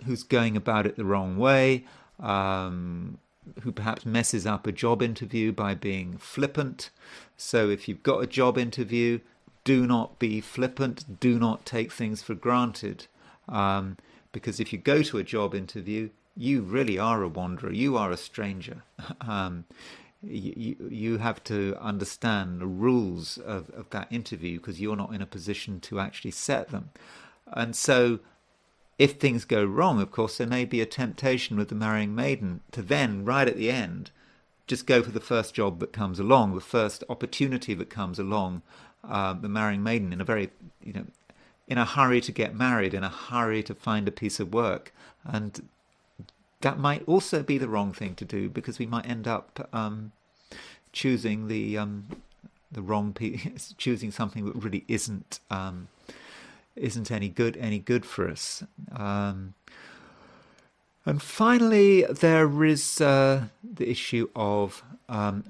who's going about it the wrong way, who perhaps messes up a job interview by being flippant. So if you've got a job interview, do not be flippant, do not take things for granted. Because if you go to a job interview, you really are a wanderer, you are a stranger. You have to understand the rules of that interview, because you're not in a position to actually set them. And so if things go wrong, of course, there may be a temptation with the marrying maiden to then, right at the end, just go for the first job that comes along, the first opportunity that comes along. The marrying maiden in a very, in a hurry to get married, in a hurry to find a piece of work. And that might also be the wrong thing to do, because we might end up choosing the wrong piece, choosing something that really isn't any good for us. And finally, there is the issue of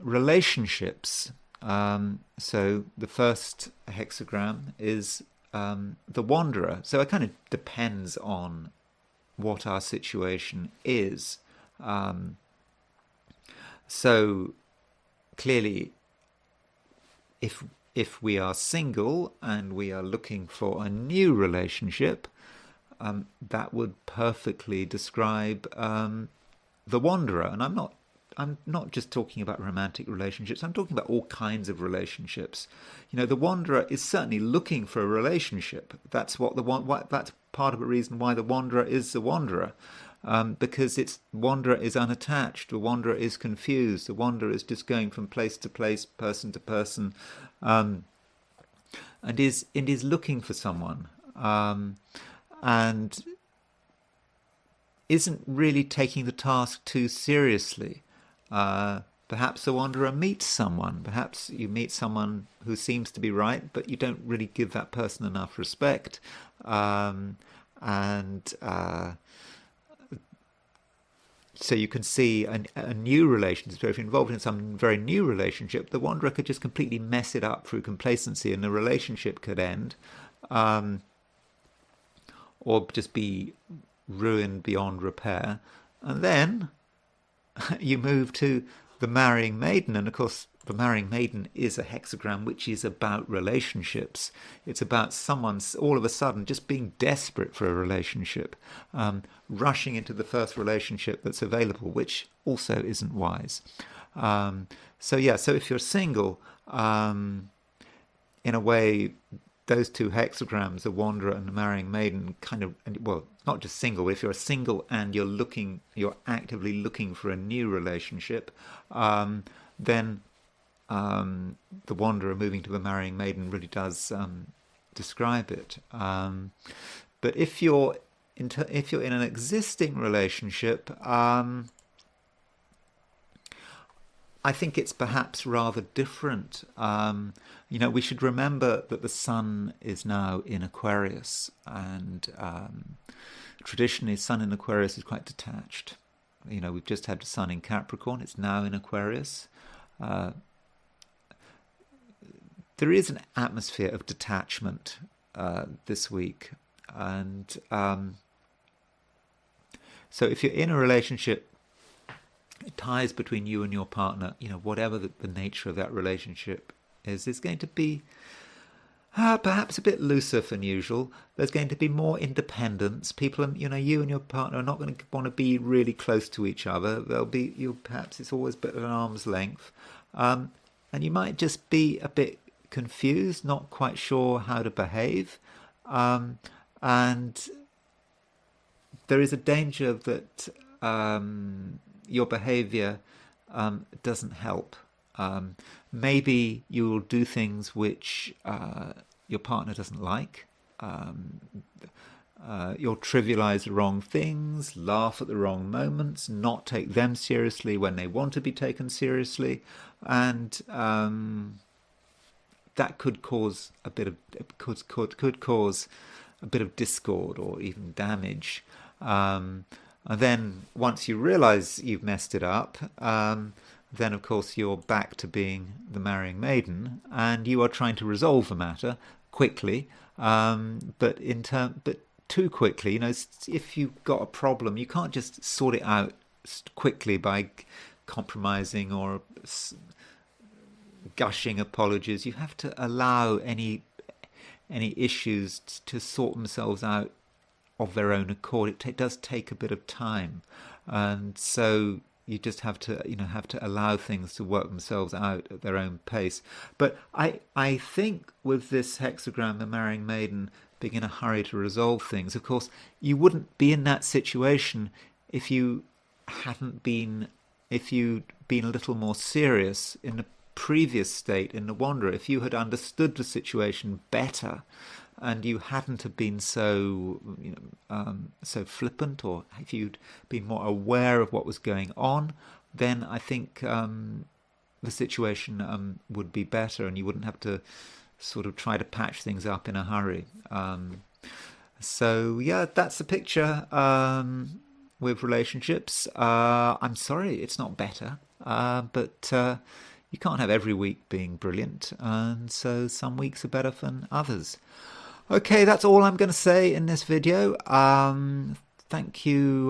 relationships. So the first hexagram is the wanderer. So it kind of depends on what our situation is. So clearly, if we are single and we are looking for a new relationship, that would perfectly describe the wanderer. And I'm not just talking about romantic relationships. I'm talking about all kinds of relationships. The wanderer is certainly looking for a relationship. That's that's part of the reason why the wanderer is the wanderer, because wanderer is unattached. The wanderer is confused. The wanderer is just going from place to place, person to person, and is looking for someone, and isn't really taking the task too seriously. Perhaps the wanderer meets someone. Perhaps you meet someone who seems to be right, but you don't really give that person enough respect. So you can see a new relationship. So if you're involved in some very new relationship, the wanderer could just completely mess it up through complacency, and the relationship could end, or just be ruined beyond repair. And then you move to the marrying maiden, and of course the marrying maiden is a hexagram which is about relationships. It's about someone all of a sudden just being desperate for a relationship, rushing into the first relationship that's available, which also isn't wise. So if you're single, in a way, those two hexagrams, the wanderer and the marrying maiden, kind of, well, not just single. If you're single and you're actively looking for a new relationship, then the wanderer moving to the marrying maiden really does describe it. But if you're in an existing relationship, I think it's perhaps rather different. We should remember that the sun is now in Aquarius, and traditionally, sun in Aquarius is quite detached. We've just had the sun in Capricorn; it's now in Aquarius. There is an atmosphere of detachment this week, and so if you're in a relationship, it ties between you and your partner, whatever the nature of that relationship is going to be perhaps a bit looser than usual. There's going to be more independence. People, you and your partner are not going to want to be really close to each other. Perhaps it's always a bit of an arm's length. And you might just be a bit confused, not quite sure how to behave. And there is a danger that your behavior doesn't help. Maybe you'll do things which your partner doesn't like. You'll trivialize the wrong things, laugh at the wrong moments, not take them seriously when they want to be taken seriously, and that could cause a bit of discord or even damage. And then once you realize you've messed it up, then of course you're back to being the marrying maiden, and you are trying to resolve the matter quickly, but too quickly. If you've got a problem, you can't just sort it out quickly by compromising or gushing apologies. You have to allow any issues to sort themselves out of their own accord. It does take a bit of time, and so you just have to allow things to work themselves out at their own pace. But I think with this hexagram, the marrying maiden, being in a hurry to resolve things, of course you wouldn't be in that situation if you'd been a little more serious in the previous state, in the Wanderer. If you had understood the situation better, and you hadn't have been so flippant, or if you'd been more aware of what was going on, then I think the situation would be better, and you wouldn't have to sort of try to patch things up in a hurry. So yeah, that's the picture with relationships. I'm sorry it's not better, but you can't have every week being brilliant, and so some weeks are better than others. Okay, that's all I'm going to say in this video. Thank you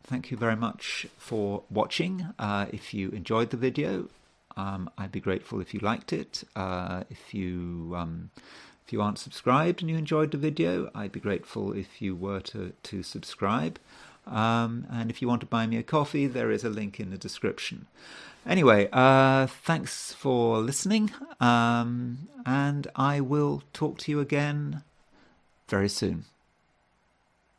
very much for watching. If you enjoyed the video, I'd be grateful if you liked it. If you aren't subscribed and you enjoyed the video, I'd be grateful if you were to subscribe. And if you want to buy me a coffee, there is a link in the description. Anyway, thanks for listening, and I will talk to you again very soon.